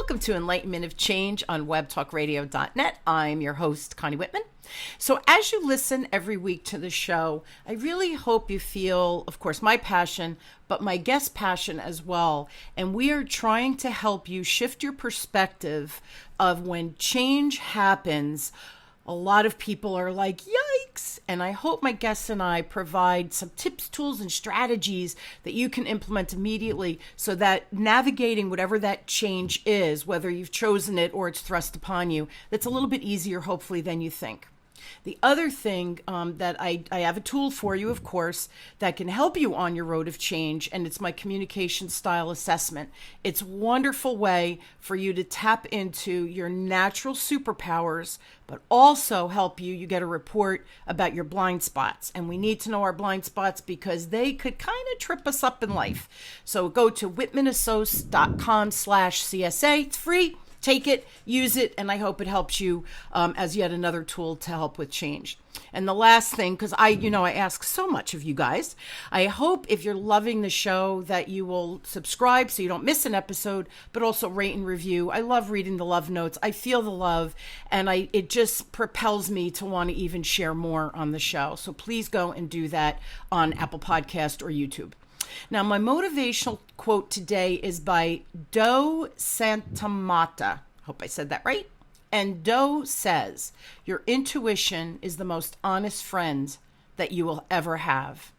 Welcome to Enlightenment of Change on webtalkradio.net. I'm your host, Connie Whitman. So as you listen every week to the show, I really hope you feel, of course, my passion, but my guest passion as well. And we are trying to help you shift your perspective of when change happens. A lot of people are like, yikes. And I hope my guests and I provide some tips, tools, and strategies that you can implement immediately so that navigating whatever that change is, whether you've chosen it or it's thrust upon you, that's a little bit easier, hopefully, than you think. The other thing that I have a tool for you, of course, that can help you on your road of change, and it's my communication style assessment. It's a wonderful way for you to tap into your natural superpowers, but also help you get a report about your blind spots. And we need to know our blind spots because they could kind of trip us up in life. So go to whitmanassociates.com/CSA. It's free. Take it, use it, and I hope it helps you as yet another tool to help with change. And the last thing, because I ask so much of you guys, I hope if you're loving the show that you will subscribe so you don't miss an episode, but also rate and review. I love reading the love notes. I feel the love, and it just propels me to want to even share more on the show. So please go and do that on Apple Podcast or YouTube. Now, my motivational quote today is by Doe Zantamata. Hope I said that right. And Doe says, "Your intuition is the most honest friend that you will ever have."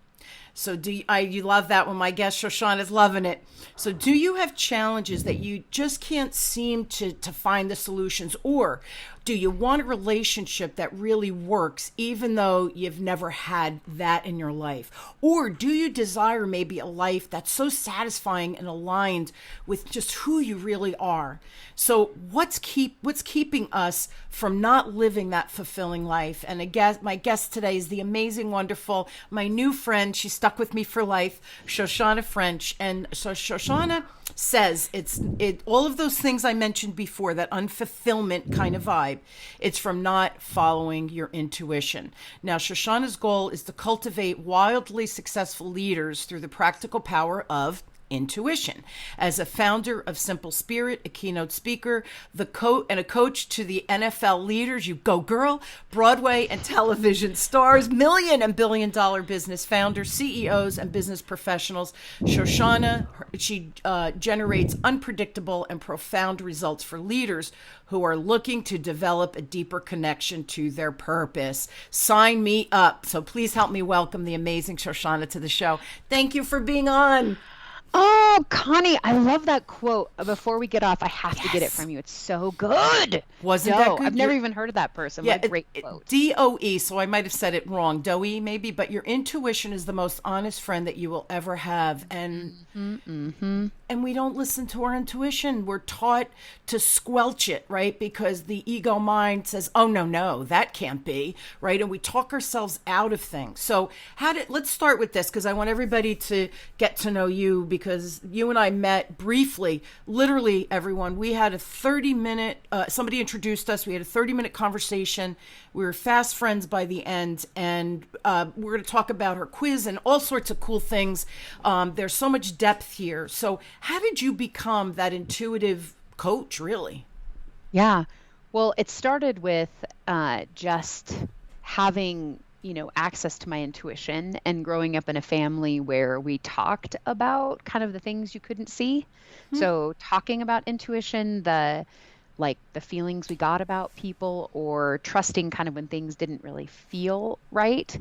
So you love that one. My guest Shoshanna is loving it. So do you have challenges that you just can't seem to find the solutions? Or do you want a relationship that really works even though you've never had that in your life? Or do you desire maybe a life that's so satisfying and aligned with just who you really are? So what's keeping us from not living that fulfilling life? And my guest today is the amazing, wonderful, my new friend. She stuck with me for life, Shoshanna French. And so Shoshanna says all of those things I mentioned before, that unfulfillment kind of vibe, it's from not following your intuition. Now, Shoshanna's goal is to cultivate wildly successful leaders through the practical power of intuition. As a founder of Simple Spirit, a keynote speaker, and a coach to the NFL leaders, you go girl, Broadway and television stars, million and billion-dollar business founders, CEOs, and business professionals, Shoshanna, she generates unpredictable and profound results for leaders who are looking to develop a deeper connection to their purpose. Sign me up. So please help me welcome the amazing Shoshanna to the show. Thank you for being on. Oh, Connie, I love that quote. Before we get off, I have to get it from you. It's so good. Wasn't that good? I've never even heard of that person. Yeah, what a great quote. DOE, so I might have said it wrong. DOE maybe, but your intuition is the most honest friend that you will ever have. And and we don't listen to our intuition. We're taught to squelch it, right? Because the ego mind says, oh, no, that can't be, right? And we talk ourselves out of things. So let's start with this, because I want everybody to get to know you, because you and I met briefly, literally everyone. We had a 30-minute, somebody introduced us. We had a 30-minute conversation. We were fast friends by the end, and we're going to talk about her quiz and all sorts of cool things. There's so much depth here. So how did you become that intuitive coach, really? Yeah. Well, it started with just having access to my intuition and growing up in a family where we talked about kind of the things you couldn't see. So talking about intuition, the feelings we got about people, or trusting kind of when things didn't really feel right.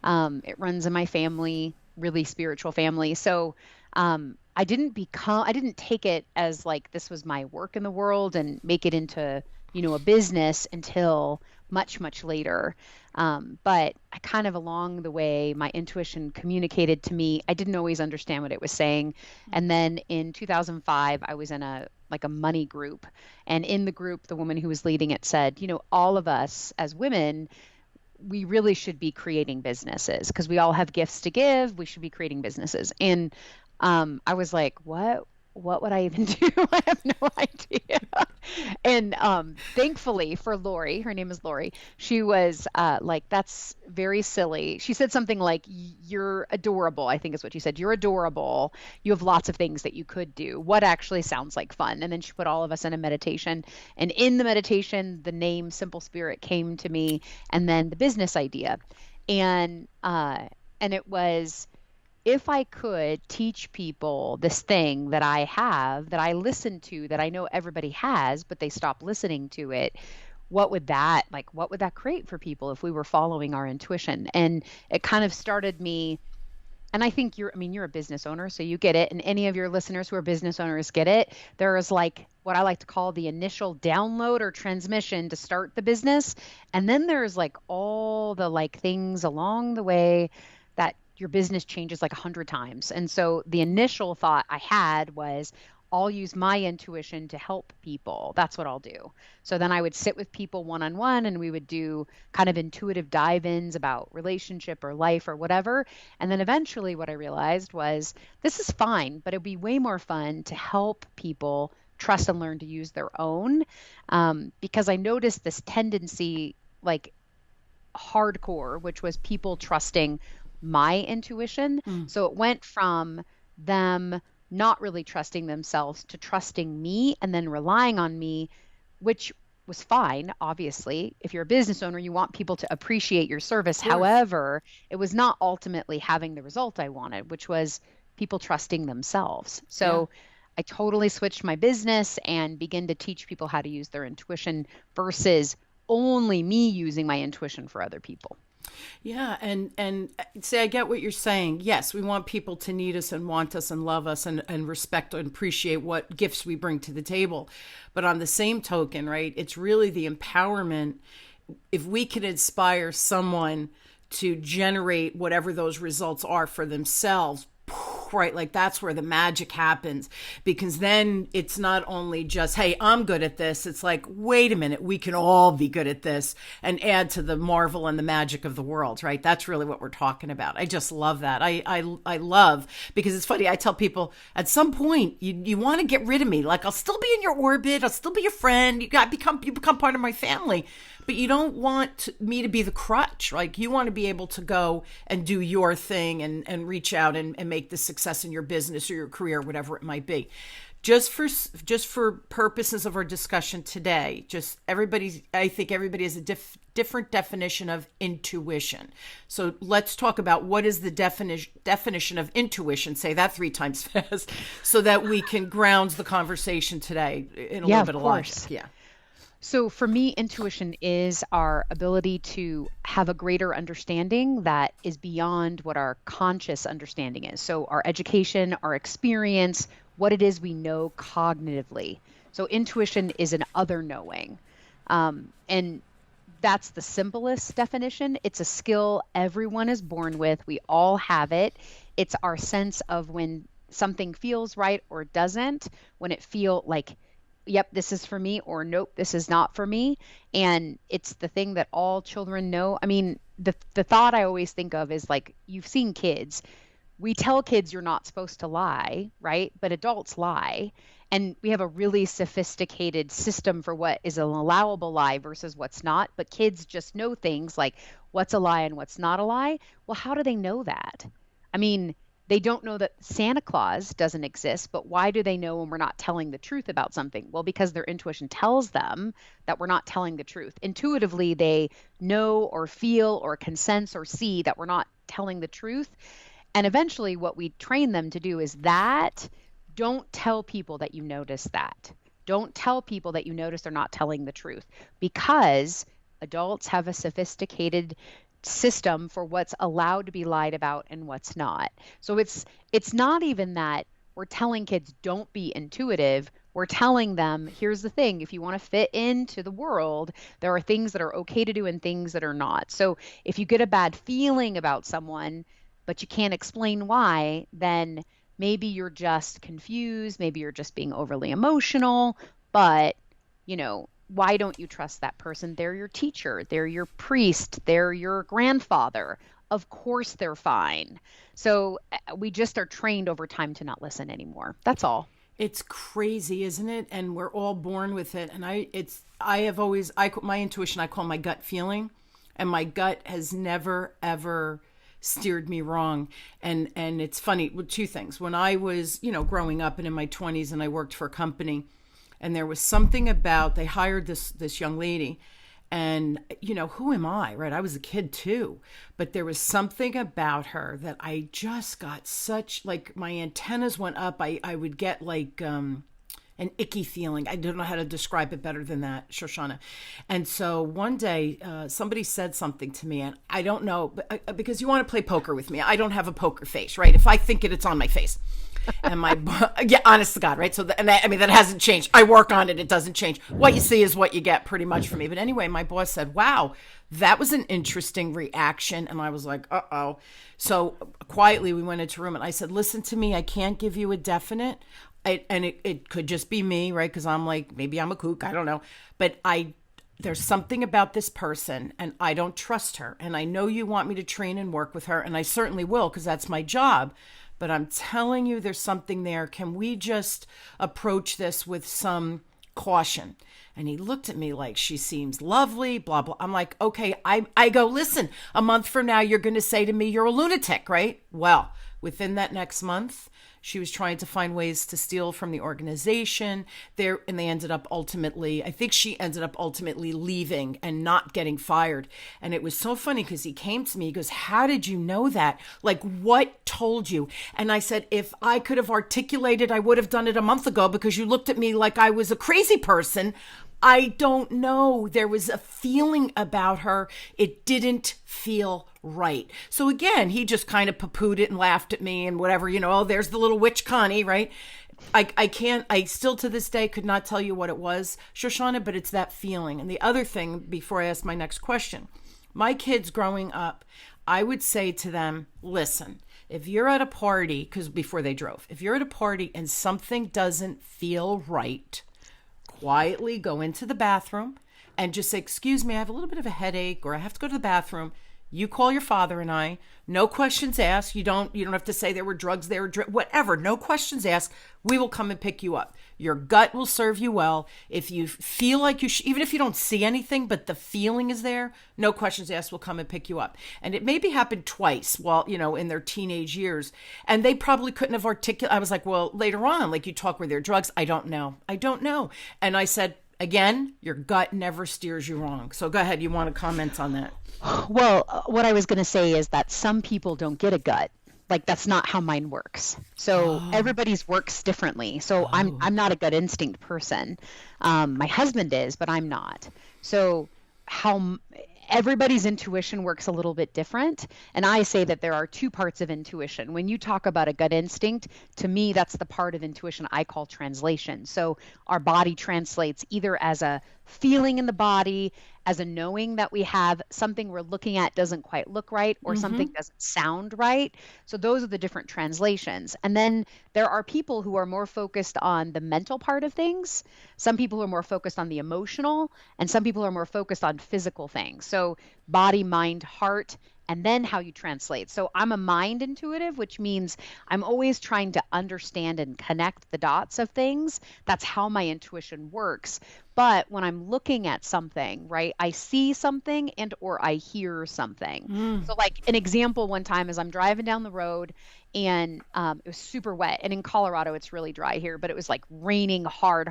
It runs in my family, really spiritual family. So I didn't take it as like this was my work in the world and make it into, a business until much, much later. But I kind of along the way, my intuition communicated to me. I didn't always understand what it was saying. And then in 2005, I was in a money group. And in the group, the woman who was leading it said, all of us as women, we really should be creating businesses because we all have gifts to give. We should be creating businesses. And I was like, what would I even do? I have no idea. And thankfully for Lori, her name is Lori, she was like, that's very silly. She said something like, "You're adorable," I think is what she said. "You're adorable. You have lots of things that you could do. What actually sounds like fun?" And then she put all of us in a meditation. And in the meditation, the name Simple Spirit came to me, and then the business idea. And it was, if I could teach people this thing that I have, that I listen to, that I know everybody has, but they stop listening to it, what would that create for people if we were following our intuition? And it kind of started me. And I think you're a business owner, so you get it. And any of your listeners who are business owners get it. There is like what I like to call the initial download or transmission to start the business. And then there's like all the like things along the way that your business changes like 100 times. And so the initial thought I had was, I'll use my intuition to help people. That's what I'll do. So then I would sit with people one on one and we would do kind of intuitive dive ins about relationship or life or whatever. And then eventually what I realized was, this is fine, but it'd be way more fun to help people trust and learn to use their own. Because I noticed this tendency, like hardcore, which was people trusting my intuition. So it went from them not really trusting themselves to trusting me and then relying on me, which was fine. Obviously, if you're a business owner, you want people to appreciate your service. However, it was not ultimately having the result I wanted, which was people trusting themselves. So I totally switched my business and began to teach people how to use their intuition versus only me using my intuition for other people. Yeah, and say I get what you're saying. Yes, we want people to need us and want us and love us and respect and appreciate what gifts we bring to the table. But on the same token, right, it's really the empowerment. If we can inspire someone to generate whatever those results are for themselves, right, like that's where the magic happens, because then it's not only just, hey, I'm good at this. It's like, wait a minute, we can all be good at this and add to the marvel and the magic of the world, right? That's really what we're talking about. I just love that. I love, because it's funny, I tell people at some point you want to get rid of me, like I'll still be in your orbit, I'll still be your friend, you become part of my family, but you don't want me to be the crutch. Like you want to be able to go and do your thing and reach out and make the success in your business or your career, whatever it might be. Just for purposes of our discussion today, I think everybody has a different definition of intuition. So let's talk about what is the definition of intuition. Say that 3 times fast so that we can ground the conversation today in a little bit of logic. Yeah. So for me, intuition is our ability to have a greater understanding that is beyond what our conscious understanding is. So our education, our experience, what it is we know cognitively. So intuition is an other knowing. And that's the simplest definition. It's a skill everyone is born with. We all have it. It's our sense of when something feels right or doesn't, when it feels like, yep, this is for me, or nope, this is not for me. And it's the thing that all children know. I mean, the thought I always think of is like, you've seen kids. We tell kids you're not supposed to lie, right? But adults lie. And we have a really sophisticated system for what is an allowable lie versus what's not. But kids just know things like what's a lie and what's not a lie. Well, how do they know that? I mean, they don't know that Santa Claus doesn't exist, but why do they know when we're not telling the truth about something? Well, because their intuition tells them that we're not telling the truth. Intuitively, they know or feel or can sense or see that we're not telling the truth. And eventually what we train them to do is that don't tell people that you notice that. Don't tell people that you notice they're not telling the truth, because adults have a sophisticated system for what's allowed to be lied about and what's not. So it's not even that we're telling kids don't be intuitive. We're telling them, here's the thing, if you want to fit into the world, there are things that are okay to do and things that are not. So if you get a bad feeling about someone, but you can't explain why, then maybe you're just confused, maybe you're just being overly emotional, but why don't you trust that person? They're your teacher, they're your priest, they're your grandfather. Of course they're fine. So we just are trained over time to not listen anymore. That's all. It's crazy, isn't it? And we're all born with it. And my intuition, I call my gut feeling. and my gut has never ever steered me wrong. And it's funny, well, two things. When I was, growing up and in my 20s, and I worked for a company, and there was something about, they hired this young lady, and who am I, right? I was a kid too, but there was something about her that I just got such, like, my antennas went up. I would get like an icky feeling. I don't know how to describe it better than that, Shoshana. And so one day, somebody said something to me, and I don't know, because you want to play poker with me. I don't have a poker face, right? If I think it, it's on my face. And yeah, honest to God, right? So, that hasn't changed. I work on it. It doesn't change. What you see is what you get, pretty much, for me. But anyway, my boss said, wow, that was an interesting reaction. And I was like, uh-oh. So quietly, we went into a room, and I said, listen to me. I can't give you a definite. It could just be me, right? Because I'm like, maybe I'm a kook. I don't know. But there's something about this person, and I don't trust her. And I know you want me to train and work with her, and I certainly will, because that's my job. But I'm telling you, there's something there. Can we just approach this with some caution? And he looked at me like, she seems lovely, blah, blah. I'm like, okay. I go, listen, a month from now, you're going to say to me, you're a lunatic, right? Well, within that next month, she was trying to find ways to steal from the organization there. And they ended up I think she ended up ultimately leaving and not getting fired. And it was so funny, because he came to me, he goes, how did you know that? Like, what told you? And I said, if I could have articulated, I would have done it a month ago, because you looked at me like I was a crazy person. I don't know. There was a feeling about her. It didn't feel right. So again, he just kind of poo-pooed it and laughed at me and whatever, oh, there's the little witch Connie, right? I still to this day could not tell you what it was, Shoshana, but it's that feeling. And the other thing, before I ask my next question, my kids growing up, I would say to them, listen, if you're at a party, because before they drove, if you're at a party and something doesn't feel right, quietly go into the bathroom and just say, excuse me, I have a little bit of a headache, or I have to go to the bathroom. You call your father and I, no questions asked. You don't have to say there were drugs there, whatever. No questions asked. We will come and pick you up. Your gut will serve you well. If you feel like even if you don't see anything, but the feeling is there, no questions asked, we'll come and pick you up. And it maybe happened twice while, in their teenage years. And they probably couldn't have articulated. I was like, well, later on, like, you talk where there are drugs. I don't know. And I said, again, your gut never steers you wrong. So go ahead. You want to comment on that? Well, what I was going to say is that some people don't get a gut. Like, that's not how mine works. So everybody's works differently. So I'm not a gut instinct person. My husband is, but I'm not. So how everybody's intuition works a little bit different. And I say that there are two parts of intuition. When you talk about a gut instinct, to me, that's the part of intuition I call translation. So our body translates either as a feeling in the body, as a knowing that we have something we're looking at doesn't quite look right, or something doesn't sound right. So those are the different translations. And then there are people who are more focused on the mental part of things. Some people are more focused on the emotional, and some people are more focused on physical things. So body, mind, heart, and then how you translate. So I'm a mind intuitive, which means I'm always trying to understand and connect the dots of things. That's how my intuition works. But when I'm looking at something, right, I see something and or I hear something. So like an example one time is I'm driving down the road, and it was super wet. And in Colorado, it's really dry here, but it was like raining hard.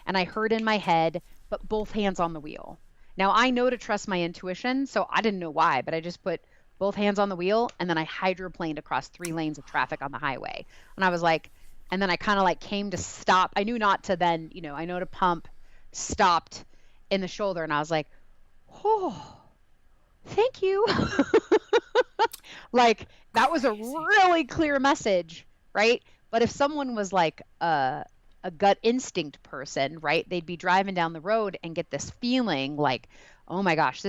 And I heard in my head, but both hands on the wheel. Now I know to trust my intuition, so I didn't know why, but I just put both hands on the wheel, and then I hydroplaned across 3 lanes of traffic on the highway. And I was like, and then I kind of like came to stop. I knew not to then, I know to pump, stopped in the shoulder, and I was like, oh, thank you. Like, that was a really clear message, right? But if someone was like a gut instinct person, right, they'd be driving down the road and get this feeling like, oh my gosh,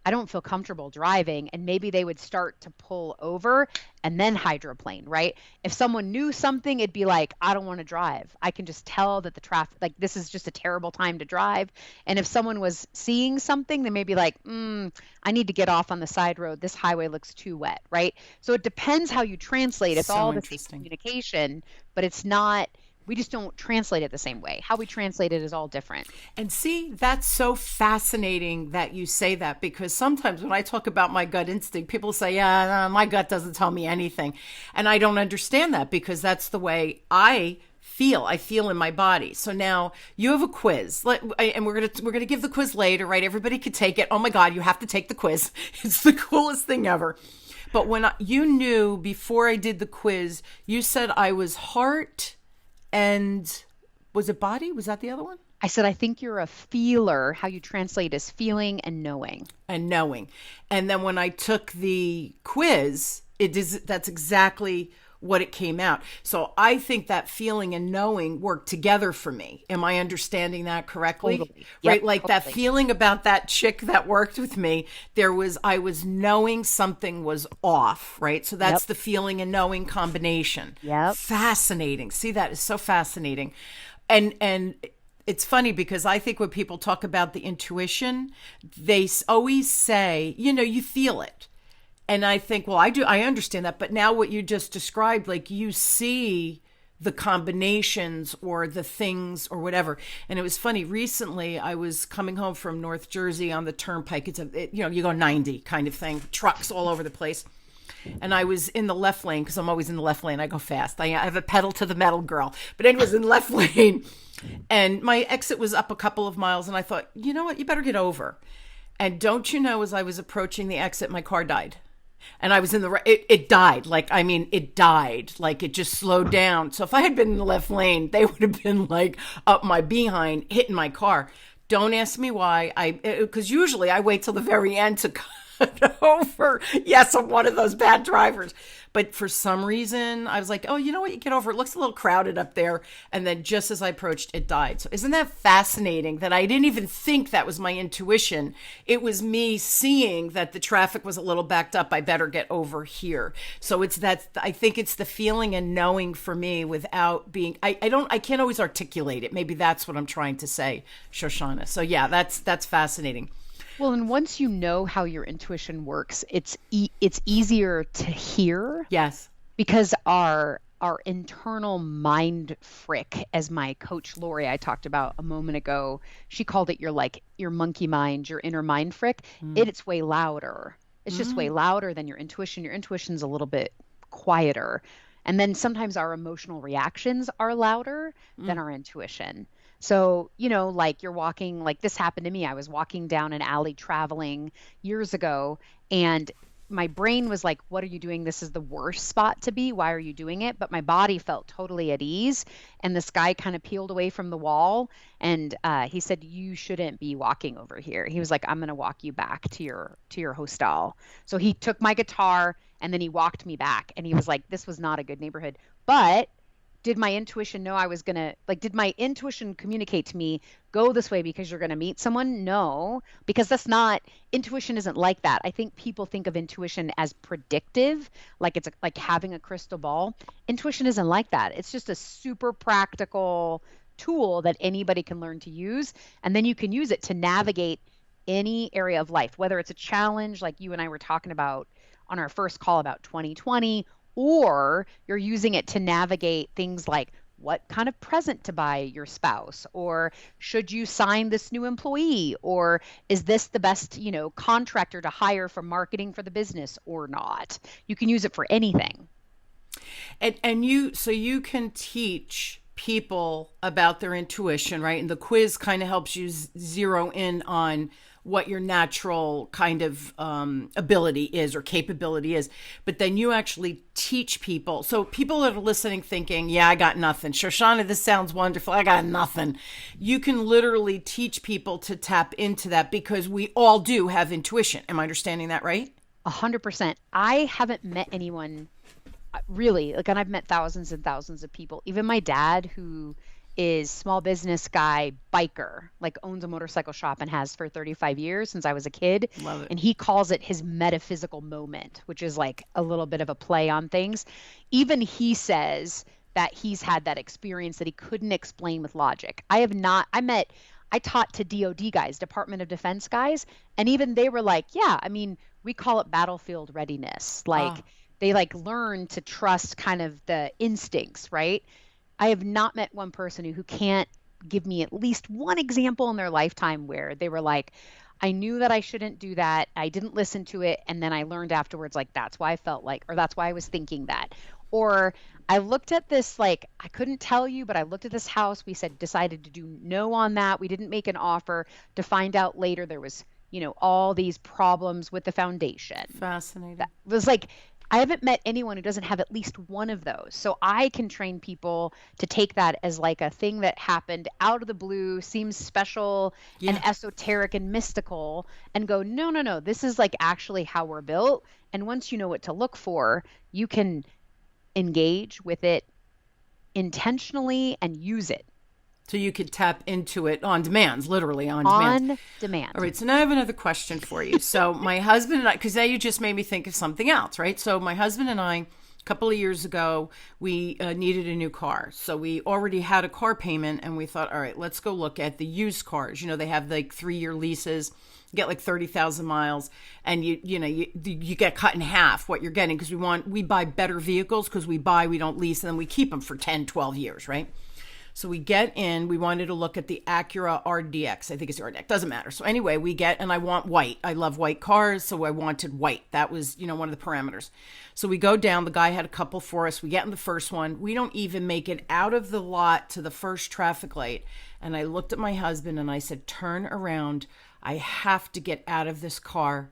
I don't feel comfortable driving. And maybe they would start to pull over and then hydroplane, right? If someone knew something, it'd be like, I don't want to drive. I can just tell that the traffic, like, this is just a terrible time to drive. And if someone was seeing something, they may be like, I need to get off on the side road. This highway looks too wet, right? So it depends how you translate. It's So all the interesting. same communication, but it's not We just don't translate it the same way. How we translate it is all different. And see, that's so fascinating that you say that, because sometimes when I talk about my gut instinct, people say, yeah, no, my gut doesn't tell me anything. And I don't understand that, because that's the way I feel. I feel in my body. So now you have a quiz, and we're gonna give the quiz later, right? Everybody could take it. Oh my God, you have to take the quiz. It's the coolest thing ever. But you knew before I did the quiz, you said I was heart and was it body? Was that the other one? I said, I think you're a feeler. How you translate is feeling and knowing. And knowing. And then when I took the quiz, that's exactly what it came out. So I think that feeling and knowing work together for me. Am I understanding that correctly? Totally. Right? Yep, Like totally. that feeling about that chick that worked with me, I was knowing something was off, right? So that's Yep. the feeling and knowing combination. Yep. Fascinating. See, that is so fascinating. And it's funny, because I think when people talk about the intuition, they always say, you feel it. And I think, well, I understand that. But now what you just described, like you see the combinations or the things or whatever. And it was funny. Recently, I was coming home from North Jersey on the turnpike. You go 90 kind of thing, trucks all over the place. And I was in the left lane, because I'm always in the left lane. I go fast. I have a pedal to the metal girl. But anyways, in the left lane. And my exit was up a couple of miles. And I thought, you know what? You better get over. And don't you know, as I was approaching the exit, my car died. And I was in it died. It died. Like, it just slowed down. So if I had been in the left lane, they would have been like up my behind, hitting my car. Don't ask me why. Because usually I wait till the very end to cut over. Yes, I'm one of those bad drivers. But for some reason, I was like, oh, you know what? You get over it. It looks a little crowded up there. And then just as I approached, it died. So isn't that fascinating that I didn't even think that was my intuition? It was me seeing that the traffic was a little backed up. I better get over here. So I think it's the feeling and knowing for me without being, I can't always articulate it. Maybe that's what I'm trying to say, Shoshana. So yeah, that's fascinating. Well, and once you know how your intuition works, it's easier to hear, Yes. because our internal mind frick, as my coach Lori I talked about a moment ago, she called it your monkey mind, your inner mind frick. It's way louder. It's just way louder than your intuition. Your intuition's a little bit quieter. And then sometimes our emotional reactions are louder than our intuition. So, like you're walking, like this happened to me. I was walking down an alley traveling years ago, and my brain was like, what are you doing? This is the worst spot to be. Why are you doing it? But my body felt totally at ease. And this guy kind of peeled away from the wall, and he said, you shouldn't be walking over here. He was like, I'm going to walk you back to your hostel. So he took my guitar and then he walked me back, and he was like, this was not a good neighborhood. But did my intuition know I was going to, did my intuition communicate to me, go this way because you're going to meet someone? No, because intuition isn't like that. I think people think of intuition as predictive, like it's like having a crystal ball. Intuition isn't like that. It's just a super practical tool that anybody can learn to use. And then you can use it to navigate any area of life, whether it's a challenge like you and I were talking about on our first call about 2020, or you're using it to navigate things like what kind of present to buy your spouse, or should you sign this new employee, or is this the best, contractor to hire for marketing for the business or not? You can use it for anything. And you can teach people about their intuition, right? And the quiz kind of helps you zero in on what your natural kind of ability is or capability is. But then you actually teach people. So people that are listening thinking, yeah, I got nothing. Shoshana, this sounds wonderful. I got nothing. You can literally teach people to tap into that, because we all do have intuition. Am I understanding that right? 100%. I haven't met anyone really, and I've met thousands and thousands of people. Even my dad, who is small business guy, biker, owns a motorcycle shop and has for 35 years since I was a kid. Love it. And he calls it his metaphysical moment, which is like a little bit of a play on things. Even he says that he's had that experience that he couldn't explain with logic. I taught to DOD guys, Department of Defense guys, and even they were like, yeah, we call it battlefield readiness. They learn to trust kind of the instincts, right? I have not met one person who can't give me at least one example in their lifetime where they were like, I knew that I shouldn't do that. I didn't listen to it. And then I learned afterwards, like, that's why I felt like, or that's why I was thinking that. Or I looked at this, like, I couldn't tell you, but I looked at this house. We said, decided to do no on that. We didn't make an offer to find out later there was, all these problems with the foundation. That Fascinating. was like, I haven't met anyone who doesn't have at least one of those. So I can train people to take that as like a thing that happened out of the blue, seems special and Yeah. esoteric and mystical, and go, no, no, no, this is like actually how we're built. And once you know what to look for, you can engage with it intentionally and use it So you could tap into it on demand, literally on demand. on All demand. right, so now I have another question for you. So my husband and I, because now you just made me think of something else, right? So my husband and I, a couple of years ago, we needed a new car. So we already had a car payment, and we thought, all right, let's go look at the used cars. They have like 3-year leases, get like 30,000 miles, and you get cut in half what you're getting, because we buy better vehicles, because we don't lease, and then we keep them for 10, 12 years, right? So we get in, we wanted to look at the Acura RDX. I think it's the RDX, doesn't matter. So anyway, and I want white. I love white cars, so I wanted white. That was, one of the parameters. So we go down, the guy had a couple for us. We get in the first one. We don't even make it out of the lot to the first traffic light. And I looked at my husband and I said, turn around. I have to get out of this car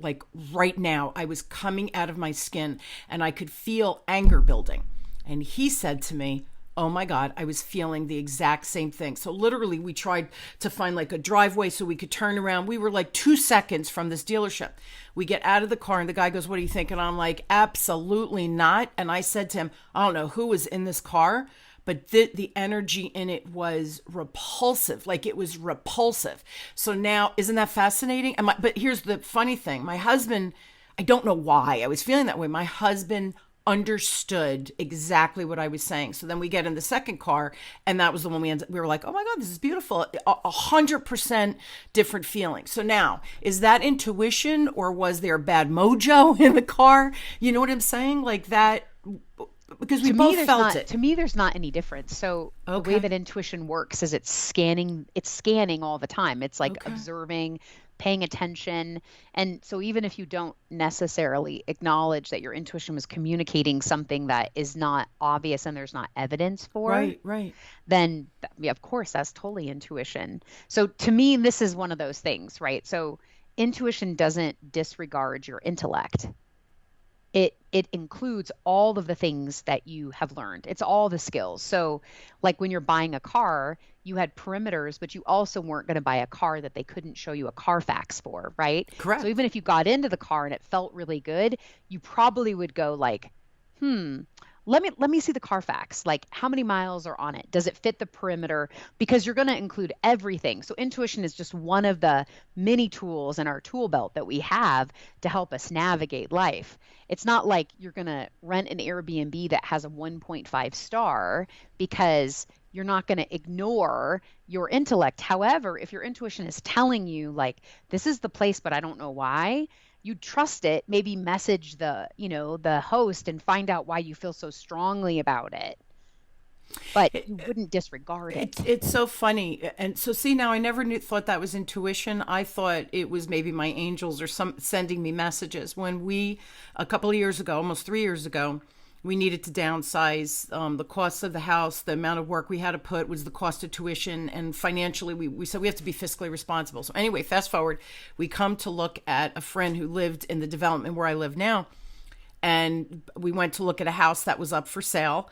like right now. I was coming out of my skin and I could feel anger building. And he said to me, oh my God, I was feeling the exact same thing. So literally we tried to find like a driveway so we could turn around. We were like 2 seconds from this dealership. We get out of the car and the guy goes, what do you think? And I'm like, absolutely not. And I said to him, I don't know who was in this car, but the energy in it was repulsive. Like it was repulsive. So now, isn't that fascinating? But here's the funny thing. My husband, I don't know why I was feeling that way. My husband understood exactly what I was saying. So then we get in the second car, and that was the one we were like, oh my God, this is beautiful. 100% different feeling. So now, is that intuition, or was there bad mojo in the car? You know what I'm saying? Like that, because we both felt it. To me, there's not any difference. So the way that intuition works is it's scanning all the time. It's like observing, paying attention. And so even if you don't necessarily acknowledge that your intuition was communicating something that is not obvious and there's not evidence for, right. then yeah, of course, that's totally intuition. So to me, this is one of those things, right? So intuition doesn't disregard your intellect. It includes all of the things that you have learned. It's all the skills. So like when you're buying a car, you had perimeters, but you also weren't going to buy a car that they couldn't show you a Carfax for, right? Correct. So even if you got into the car and it felt really good, you probably would go like, let me see the Carfax. Like, how many miles are on it? Does it fit the perimeter? Because you're going to include everything. So intuition is just one of the many tools in our tool belt that we have to help us navigate life. It's not like you're going to rent an Airbnb that has a 1.5 star because you're not going to ignore your intellect. However, if your intuition is telling you like, this is the place, but I don't know why, you trust it, maybe message the host and find out why you feel so strongly about it. But you wouldn't disregard it. It's so funny. And so see, now I never thought that was intuition. I thought it was maybe my angels or some sending me messages. When a couple of years ago, almost 3 years ago, we needed to downsize. The cost of the house, the amount of work we had to put was the cost of tuition, and financially we said we have to be fiscally responsible. So anyway, fast forward, we come to look at a friend who lived in the development where I live now, and we went to look at a house that was up for sale.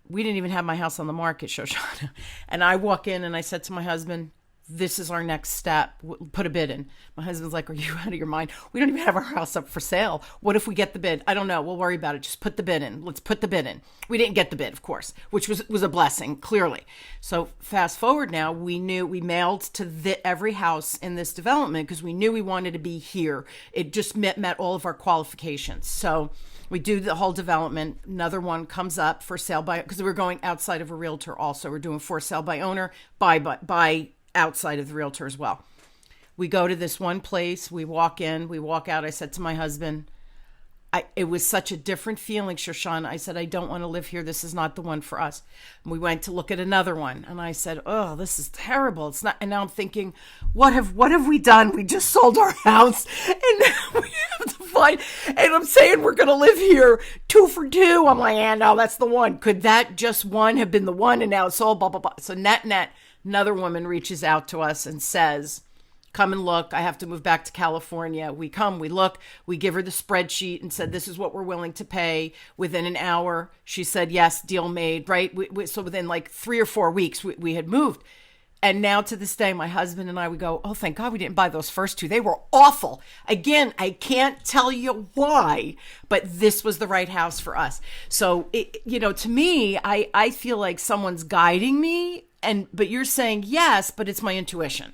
We didn't even have my house on the market, Shoshanna. And I walk in and I said to my husband, this is our next step. Put a bid in. My husband's like, are you out of your mind? We don't even have our house up for sale. What if we get the bid? I don't know. We'll worry about it. Just put the bid in. Let's put the bid in. We didn't get the bid, of course, which was a blessing, clearly. So fast forward now, we mailed to every house in this development because we knew we wanted to be here. It just met all of our qualifications. So we do the whole development. Another one comes up for sale by, because we're going outside of a realtor also. We're doing for sale by owner, by outside of the realtor as well. We go to this one place, we walk in, we walk out. I said to my husband, it was such a different feeling, Shoshanna. I said, I don't want to live here. This is not the one for us. And we went to look at another one, and I said, oh, this is terrible. It's not. And now I'm thinking, what have we done? We just sold our house, and now we have to find. And I'm saying we're going to live here 2 for 2. I'm like, yeah, no, that's the one. Could that just one have been the one? And now it's sold. Blah blah blah. So net, another woman reaches out to us and says, come and look. I have to move back to California. We come, we look, we give her the spreadsheet and said, this is what we're willing to pay. Within an hour, she said, yes, deal made, right? So within like 3 or 4 weeks, we had moved. And now to this day, my husband and I, we go, oh, thank God we didn't buy those first 2. They were awful. Again, I can't tell you why, but this was the right house for us. So, to me, I feel like someone's guiding me, but you're saying yes, but it's my intuition.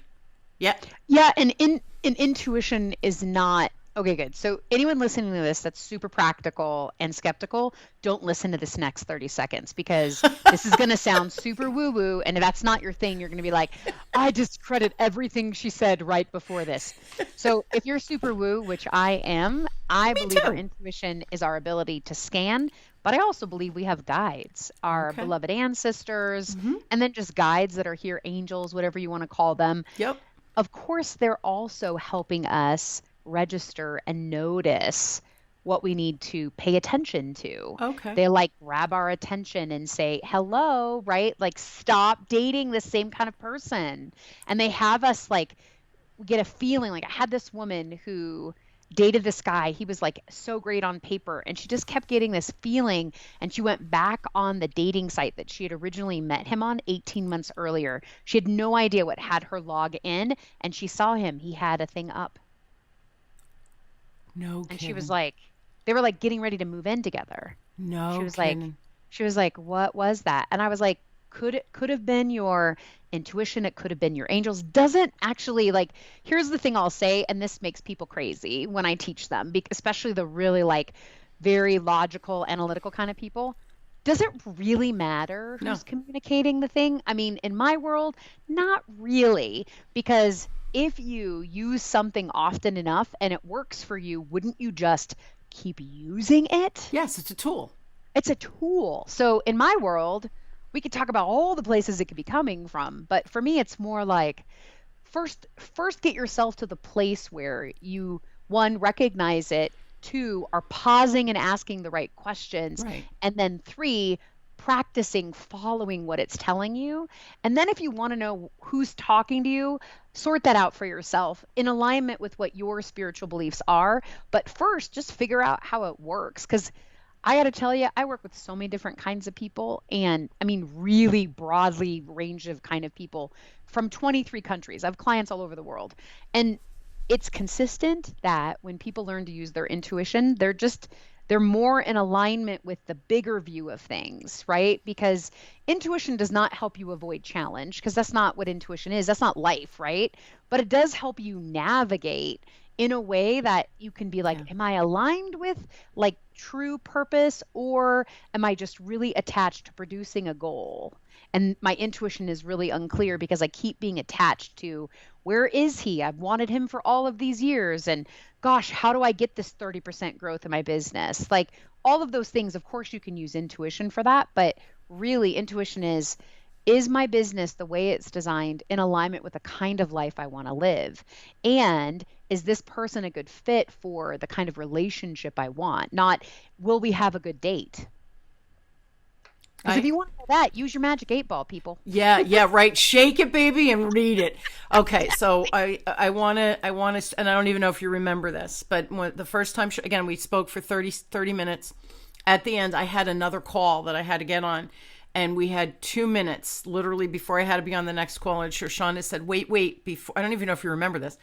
Yeah. Yeah. And intuition is not, okay, good. So anyone listening to this that's super practical and skeptical, don't listen to this next 30 seconds because this is going to sound super woo-woo. And if that's not your thing, you're going to be like, I discredit everything she said right before this. So if you're super woo, which I am, I believe our intuition is our ability to scan. But I also believe we have guides, our beloved ancestors, and then just guides that are here, angels, whatever you want to call them. Yep. Of course, they're also helping us register and notice what we need to pay attention to. Okay. They like grab our attention and say, hello, right? Like, stop dating the same kind of person. And they have us like, we get a feeling like I had this woman who dated this guy. He was like so great on paper, and she just kept getting this feeling, and she went back on the dating site that she had originally met him on 18 months earlier. She had no idea what had her log in, and she saw him. He had a thing up. No And kidding. she was like, they were like getting ready to move in together. No She was kidding. like, what was that? And I was like, could have been your intuition. It could have been your angels. Doesn't actually, like, here's the thing I'll say, and this makes people crazy when I teach them, especially the really like very logical, analytical kind of people. Does it really matter who's communicating the thing? I mean, in my world, not really, because if you use something often enough and it works for you, wouldn't you just keep using it? Yes, it's a tool. It's a tool. So in my world, we could talk about all the places it could be coming from, but for me, it's more like first get yourself to the place where you, one, recognize it, 2, are pausing and asking the right questions, Right. and then 3, practicing following what it's telling you. And then if you want to know who's talking to you, sort that out for yourself in alignment with what your spiritual beliefs are. But first, just figure out how it works, because I got to tell you, I work with so many different kinds of people, and I mean, really broadly range of kind of people from 23 countries. I have clients all over the world. And it's consistent that when people learn to use their intuition, they're more in alignment with the bigger view of things, right? Because intuition does not help you avoid challenge, because that's not what intuition is. That's not life, right? But it does help you navigate in a way that you can be like, am I aligned with like true purpose, or am I just really attached to producing a goal? And my intuition is really unclear because I keep being attached to, where is he? I've wanted him for all of these years. And gosh, how do I get this 30% growth in my business? Like all of those things, of course you can use intuition for that, but really intuition is my business the way it's designed in alignment with the kind of life I want to live? And is this person a good fit for the kind of relationship I want? Not, will we have a good date? Because if you want to know that, use your magic 8-ball, people. Yeah, right. Shake it, baby, and read it. Okay, so I want to, and I don't even know if you remember this, but the first time, again, we spoke for 30 minutes. At the end, I had another call that I had to get on, and we had 2 minutes, literally, before I had to be on the next call, and Shoshanna said, wait, before, I don't even know if you remember this.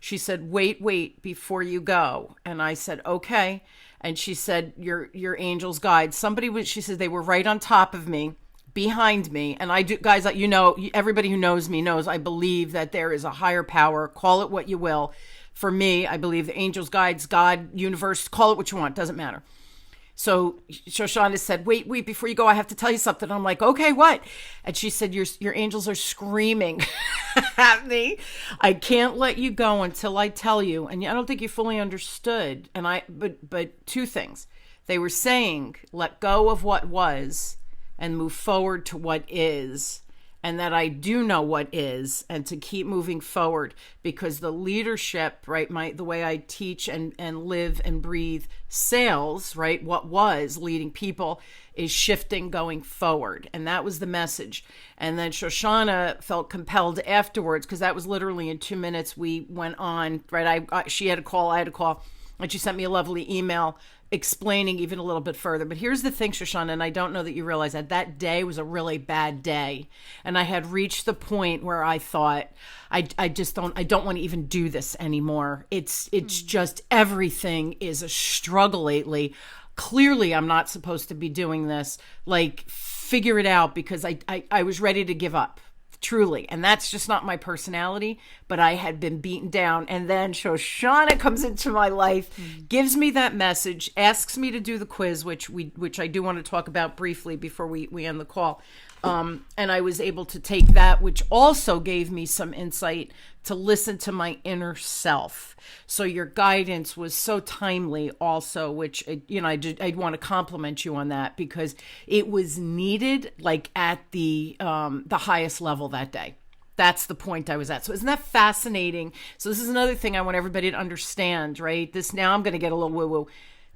She said, wait, before you go. And I said, okay. And she said, your angel's guide. She said, they were right on top of me, behind me. And I do, guys, you know, everybody who knows me knows I believe that there is a higher power, call it what you will. For me, I believe the angels, guides, God, universe, call it what you want, doesn't matter. So Shoshanna said, wait, before you go, I have to tell you something. I'm like, okay, what? And she said, your angels are screaming. at me. I can't let you go until I tell you. And I don't think you fully understood. But two things. They were saying, let go of what was and move forward to what is. And that I do know what is, and to keep moving forward, because the leadership, right, the way I teach and live and breathe sales, right, what was leading people is shifting going forward. And that was the message. And then Shoshanna felt compelled afterwards, because that was literally in 2 minutes we went on, right? She had a call, I had a call, and she sent me a lovely email explaining even a little bit further. But here's the thing, Shoshanna, and I don't know that you realize that day was a really bad day. And I had reached the point where I thought, I don't want to even do this anymore. It's just everything is a struggle lately. Clearly, I'm not supposed to be doing this. Like, figure it out, because I was ready to give up. Truly. And that's just not my personality, but I had been beaten down. And then Shoshanna comes into my life, gives me that message, asks me to do the quiz, which I do want to talk about briefly before we end the call. And I was able to take that, which also gave me some insight to listen to my inner self. So your guidance was so timely also, which, I'd want to compliment you on that, because it was needed, like at the highest level that day. That's the point I was at. So isn't that fascinating? So this is another thing I want everybody to understand, right? Now I'm going to get a little woo-woo.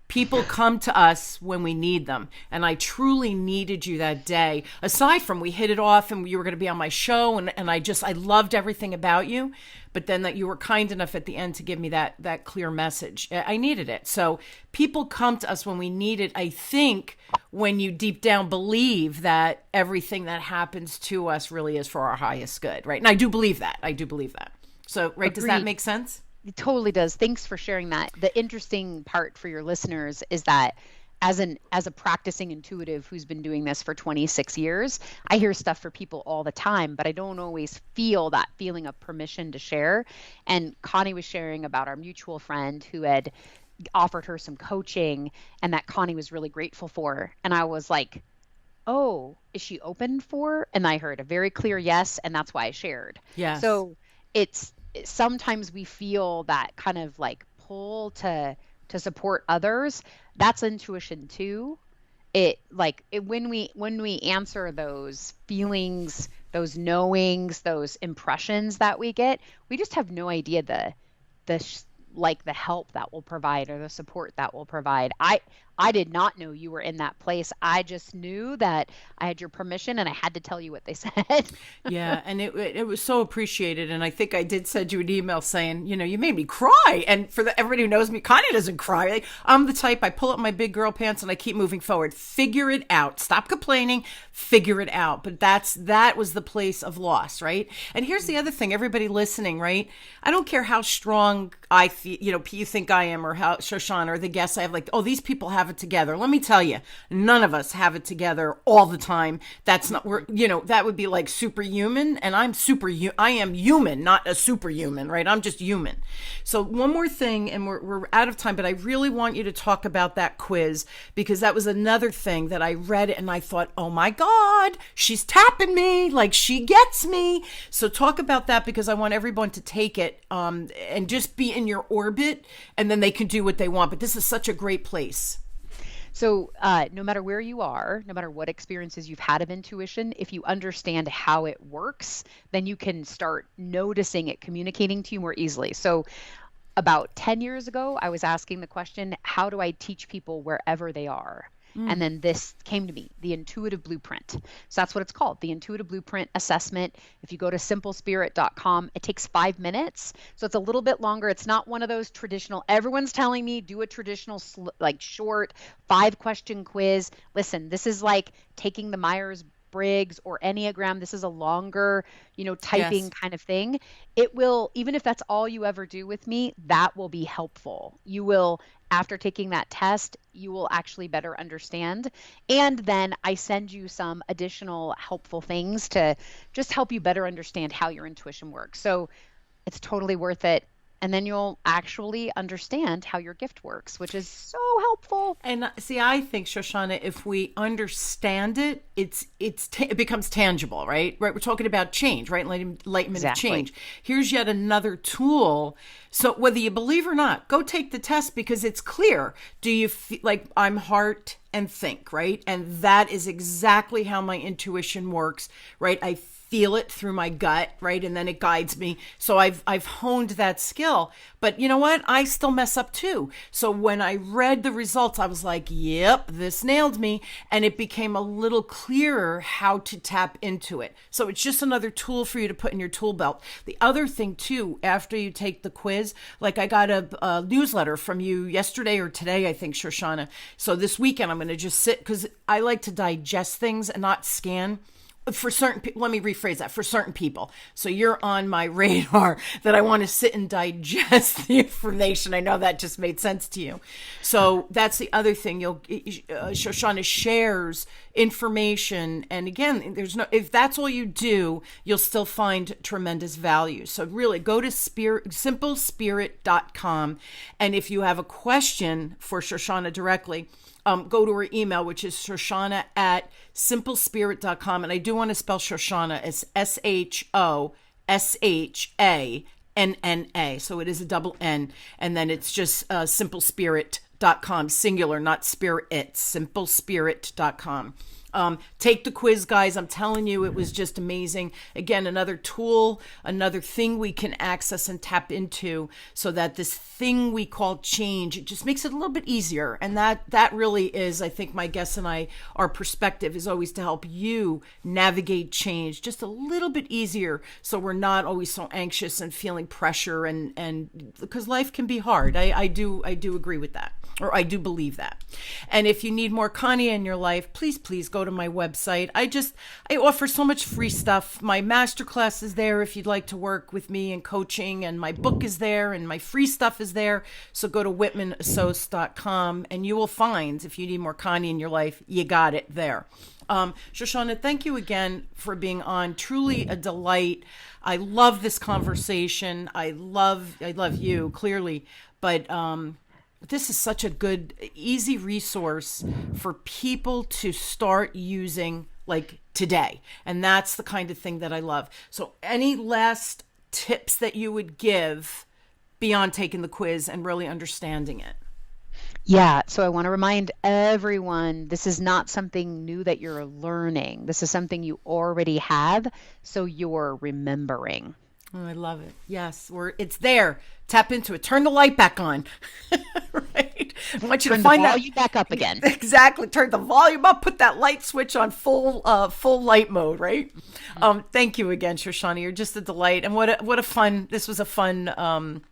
People come to us when we need them. And I truly needed you that day. Aside from we hit it off and you were going to be on my show, and I loved everything about you. But then that you were kind enough at the end to give me that clear message. I needed it. So people come to us when we need it. I think when you deep down believe that everything that happens to us really is for our highest good, right? And I do believe that. So, right, Agreed. Does that make sense? It totally does. Thanks for sharing that. The interesting part for your listeners is that as a practicing intuitive who's been doing this for 26 years, I hear stuff for people all the time, but I don't always feel that feeling of permission to share. And Connie was sharing about our mutual friend who had offered her some coaching, and that Connie was really grateful for. And I was like, oh, is she open for? And I heard a very clear yes, and that's why I shared. Yes. So sometimes we feel that kind of like pull to support others. That's intuition too. When we answer those feelings, those knowings, those impressions that we get, we just have no idea the help that will provide, or the support that will provide. I did not know you were in that place. I just knew that I had your permission, and I had to tell you what they said. Yeah, and it was so appreciated. And I think I did send you an email saying, you made me cry. And for everybody who knows me, Connie doesn't cry. I'm the type, I pull up my big girl pants and I keep moving forward. Figure it out. Stop complaining. Figure it out. But that was the place of loss, right? And here's the other thing, everybody listening, right? I don't care how strong I feel, you think I am, or how Shoshanna or the guests I have, like, oh, these people have it together. Let me tell you, none of us have it together all the time. That's not, that would be like superhuman, and I am human, not a superhuman, right? I'm just human. So one more thing, and we're out of time, but I really want you to talk about that quiz, because that was another thing that I read and I thought, oh my God, she's tapping me, like she gets me. So talk about that, because I want everyone to take it and just be in your orbit, and then they can do what they want. But this is such a great place. So no matter where you are, no matter what experiences you've had of intuition, if you understand how it works, then you can start noticing it communicating to you more easily. So about 10 years ago, I was asking the question, how do I teach people wherever they are? And then this came to me, the intuitive blueprint. So that's what it's called, the intuitive blueprint assessment. If you go to simplespirit.com, it takes 5 minutes. So it's a little bit longer. It's not one of those traditional, everyone's telling me do a traditional, like short 5-question quiz. Listen, this is like taking the Myers-Briggs or Enneagram. This is a longer, typing kind of thing. It will, even if that's all you ever do with me, that will be helpful. You will, after taking that test, you will actually better understand. And then I send you some additional helpful things to just help you better understand how your intuition works. So it's totally worth it. And then you'll actually understand how your gift works, which is so helpful. And see, I think, Shoshana, if we understand it, it becomes tangible, right? Right. We're talking about change, right? Enlightenment of change. Here's yet another tool. So whether you believe or not, go take the test because it's clear. Do you feel like I'm heart and think, right? And that is exactly how my intuition works, right? I feel it through my gut, right? And then it guides me. So I've honed that skill. But you know what? I still mess up too. So when I read the results, I was like, yep, this nailed me. And it became a little clearer how to tap into it. So it's just another tool for you to put in your tool belt. The other thing too, after you take the quiz, like I got a newsletter from you yesterday or today, I think, Shoshana. So this weekend I'm going to just sit because I like to digest things and not scan. For certain people, let me rephrase that, for certain people. So you're on my radar that I want to sit and digest the information. I know that just made sense to you. So that's the other thing. Shoshana shares information. And again, if that's all you do, you'll still find tremendous value. So really go to simplespirit.com. And if you have a question for Shoshana directly, go to her email, which is Shoshana@simplespirit.com. And I do want to spell Shoshana as SHOSHANNA. So it is a double N. And then it's just simplespirit.com, singular, not spirit, simplespirit.com. Take the quiz, guys. I'm telling you, it was just amazing. Again, another tool, another thing we can access and tap into so that this thing we call change, it just makes it a little bit easier. And that really is, I think my guests and I, our perspective is always to help you navigate change just a little bit easier. So we're not always so anxious and feeling pressure and because life can be hard. I do agree with that. Or I do believe that. And if you need more Connie in your life, please go to my website. I offer so much free stuff. My masterclass is there if you'd like to work with me in coaching, and my book is there, and my free stuff is there. So go to whitmanassoc.com and you will find, if you need more Connie in your life, you got it there. Shoshana, thank you again for being on. Truly a delight. I love this conversation. I love you, clearly. But this is such a good, easy resource for people to start using like today. And that's the kind of thing that I love. So any last tips that you would give beyond taking the quiz and really understanding it? Yeah, so I want to remind everyone this is not something new that you're learning. This is something you already have, so you're remembering. Oh, I love it. Yes, it's there. Tap into it. Turn the light back on. Right? I want you to find the volume back up again. Exactly. Turn the volume up. Put that light switch on full light mode. Right. Thank you again, Shoshana. You're just a delight. And what a fun. This was a fun.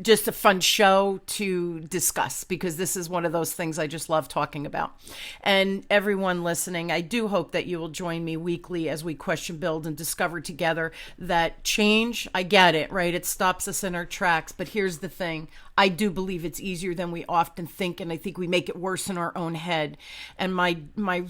Just a fun show to discuss, because this is one of those things I just love talking about. And everyone listening, I do hope that you will join me weekly as we question, build, and discover together that change, I get it, right? It stops us in our tracks. But here's the thing. I do believe it's easier than we often think, and I think we make it worse in our own head. And my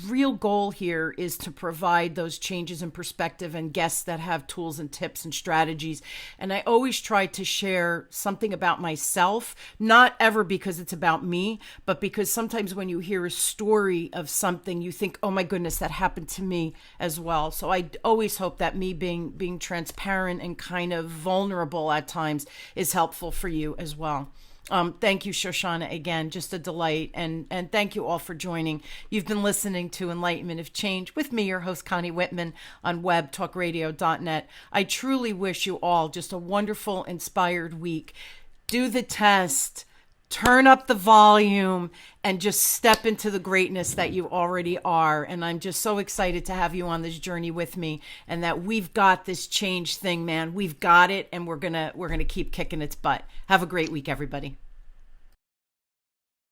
real goal here is to provide those changes in perspective and guests that have tools and tips and strategies. And I always try to share something about myself, not ever because it's about me, but because sometimes when you hear a story of something, you think, oh my goodness, that happened to me as well. So I always hope that me being transparent and kind of vulnerable at times is helpful for you as well. Thank you, Shoshana, again, just a delight. And thank you all for joining. You've been listening to Enlightenment of Change with me, your host, Connie Whitman, on webtalkradio.net. I truly wish you all just a wonderful, inspired week. Do the test, turn up the volume, and just step into the greatness that you already are. And I'm just so excited to have you on this journey with me, and that we've got this change thing, man. We've got it, and we're gonna keep kicking its butt. Have a great week, everybody.